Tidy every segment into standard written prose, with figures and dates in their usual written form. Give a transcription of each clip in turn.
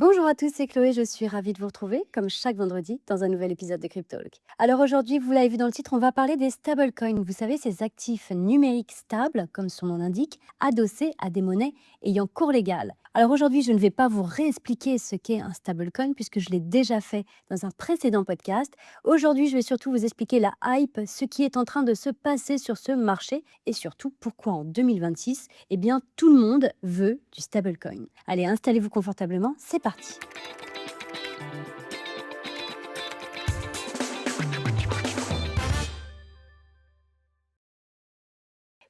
Bonjour à tous, c'est Chloé, je suis ravie de vous retrouver, comme chaque vendredi, dans un nouvel épisode de Cryptalk. Alors aujourd'hui, vous l'avez vu dans le titre, on va parler des stablecoins. Vous savez, ces actifs numériques stables, comme son nom l'indique, adossés à des monnaies ayant cours légal. Alors aujourd'hui, je ne vais pas vous réexpliquer ce qu'est un stablecoin, puisque je l'ai déjà fait dans un précédent podcast. Aujourd'hui, je vais surtout vous expliquer la hype, ce qui est en train de se passer sur ce marché, et surtout pourquoi en 2026, eh bien, tout le monde veut du stablecoin. Allez, installez-vous confortablement, c'est parti.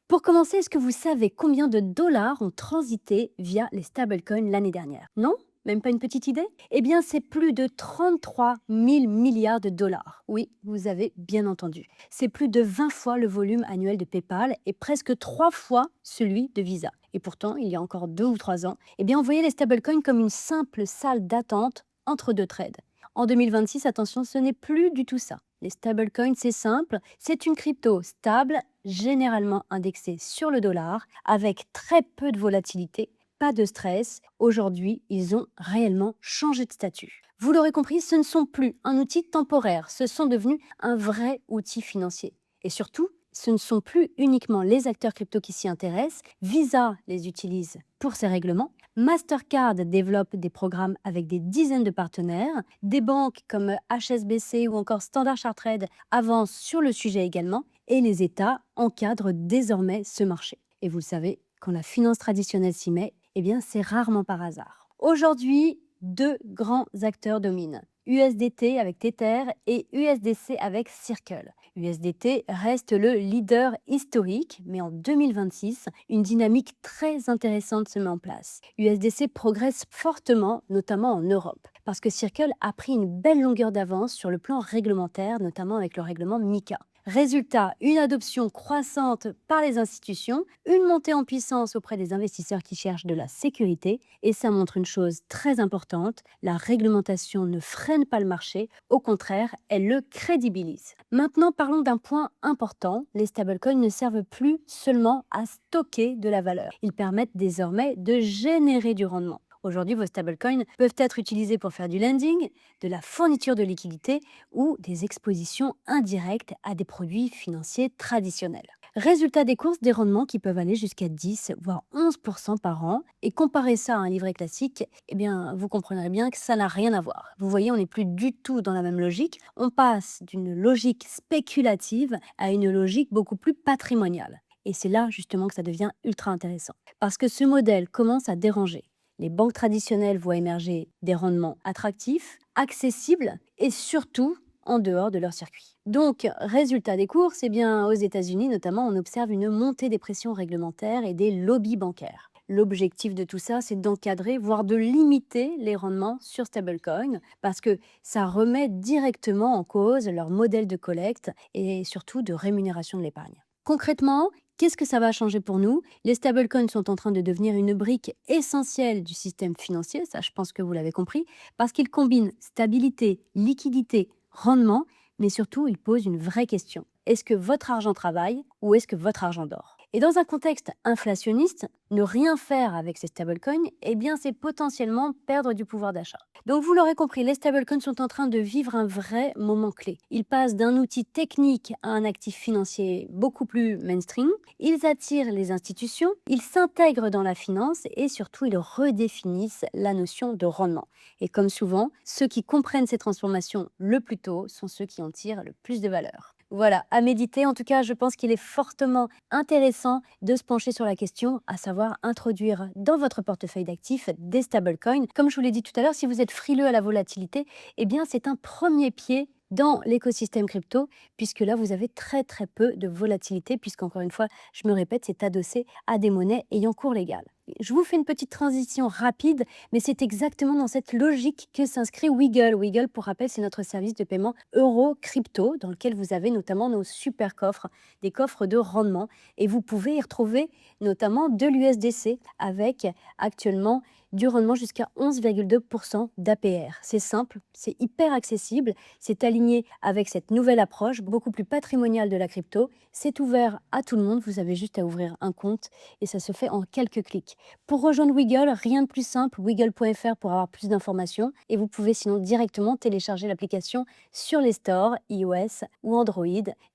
Pour commencer, est-ce que vous savez combien de dollars ont transité via les stablecoins l'année dernière? Non? Même pas une petite idée? Eh bien, c'est plus de 33 000 milliards de dollars. Oui, vous avez bien entendu. C'est plus de 20 fois le volume annuel de PayPal et presque 3 fois celui de Visa. Et pourtant, il y a encore 2 ou 3 ans, eh bien, on voyait les stablecoins comme une simple salle d'attente entre deux trades. En 2026, attention, ce n'est plus du tout ça. Les stablecoins, c'est simple, c'est une crypto stable, généralement indexée sur le dollar, avec très peu de volatilité, pas de stress. Aujourd'hui, ils ont réellement changé de statut. Vous l'aurez compris, ce ne sont plus un outil temporaire, ce sont devenus un vrai outil financier. Et surtout, ce ne sont plus uniquement les acteurs crypto qui s'y intéressent. Visa les utilise pour ses règlements. Mastercard développe des programmes avec des dizaines de partenaires. Des banques comme HSBC ou encore Standard Chartered avancent sur le sujet également. Et les États encadrent désormais ce marché. Et vous le savez, quand la finance traditionnelle s'y met, eh bien c'est rarement par hasard. Aujourd'hui, deux grands acteurs dominent. USDT avec Tether et USDC avec Circle. USDT reste le leader historique, mais en 2026, une dynamique très intéressante se met en place. USDC progresse fortement, notamment en Europe, parce que Circle a pris une belle longueur d'avance sur le plan réglementaire, notamment avec le règlement MiCA. Résultat, une adoption croissante par les institutions, une montée en puissance auprès des investisseurs qui cherchent de la sécurité, et ça montre une chose très importante, la réglementation ne freine pas le marché, au contraire, elle le crédibilise. Maintenant, parlons d'un point important, les stablecoins ne servent plus seulement à stocker de la valeur, ils permettent désormais de générer du rendement. Aujourd'hui, vos stablecoins peuvent être utilisés pour faire du lending, de la fourniture de liquidités ou des expositions indirectes à des produits financiers traditionnels. Résultat des courses, des rendements qui peuvent aller jusqu'à 10 voire 11% par an. Et comparer ça à un livret classique, eh bien, vous comprendrez bien que ça n'a rien à voir. Vous voyez, on n'est plus du tout dans la même logique. On passe d'une logique spéculative à une logique beaucoup plus patrimoniale. Et c'est là justement que ça devient ultra intéressant. Parce que ce modèle commence à déranger. Les banques traditionnelles voient émerger des rendements attractifs, accessibles et surtout en dehors de leur circuit. Donc, résultat des courses, eh bien, aux États-Unis notamment, on observe une montée des pressions réglementaires et des lobbies bancaires. L'objectif de tout ça, c'est d'encadrer, voire de limiter les rendements sur stablecoin, parce que ça remet directement en cause leur modèle de collecte et surtout de rémunération de l'épargne. Concrètement, qu'est-ce que ça va changer pour nous? Les stablecoins sont en train de devenir une brique essentielle du système financier, ça je pense que vous l'avez compris, parce qu'ils combinent stabilité, liquidité, rendement, mais surtout ils posent une vraie question. Est-ce que votre argent travaille ou est-ce que votre argent dort? Et dans un contexte inflationniste, ne rien faire avec ces stablecoins, eh bien c'est potentiellement perdre du pouvoir d'achat. Donc vous l'aurez compris, les stablecoins sont en train de vivre un vrai moment clé. Ils passent d'un outil technique à un actif financier beaucoup plus mainstream. Ils attirent les institutions, ils s'intègrent dans la finance et surtout ils redéfinissent la notion de rendement. Et comme souvent, ceux qui comprennent ces transformations le plus tôt sont ceux qui en tirent le plus de valeur. Voilà, à méditer. En tout cas, je pense qu'il est fortement intéressant de se pencher sur la question, à savoir introduire dans votre portefeuille d'actifs des stablecoins. Comme je vous l'ai dit tout à l'heure, si vous êtes frileux à la volatilité, eh bien c'est un premier pied dans l'écosystème crypto, puisque là, vous avez très très peu de volatilité, puisqu'encore une fois, je me répète, c'est adossé à des monnaies ayant cours légal. Je vous fais une petite transition rapide, mais c'est exactement dans cette logique que s'inscrit Wiggle. Wiggle, pour rappel, c'est notre service de paiement euro-crypto, dans lequel vous avez notamment nos super coffres, des coffres de rendement, et vous pouvez y retrouver notamment de l'USDC, avec actuellement du rendement jusqu'à 11,2% d'APR. C'est simple, c'est hyper accessible, c'est aligné avec cette nouvelle approche beaucoup plus patrimoniale de la crypto. C'est ouvert à tout le monde, vous avez juste à ouvrir un compte et ça se fait en quelques clics. Pour rejoindre Wiggle, rien de plus simple, wiggle.fr pour avoir plus d'informations et vous pouvez sinon directement télécharger l'application sur les stores iOS ou Android.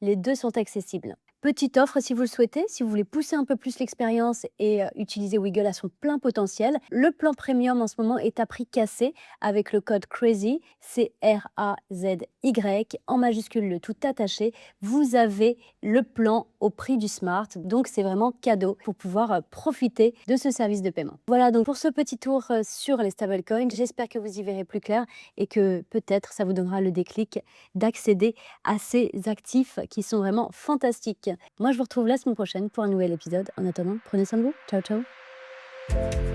Les deux sont accessibles. Petite offre si vous le souhaitez, si vous voulez pousser un peu plus l'expérience et utiliser Wiggle à son plein potentiel. Le plan premium en ce moment est à prix cassé avec le code CRAZY, CRAZY, en majuscule le tout attaché. Vous avez le plan au prix du Smart, donc c'est vraiment cadeau pour pouvoir profiter de ce service de paiement. Voilà donc pour ce petit tour sur les stablecoins. J'espère que vous y verrez plus clair et que peut-être ça vous donnera le déclic d'accéder à ces actifs qui sont vraiment fantastiques. Moi, je vous retrouve la semaine prochaine pour un nouvel épisode. En attendant, prenez soin de vous. Ciao, ciao.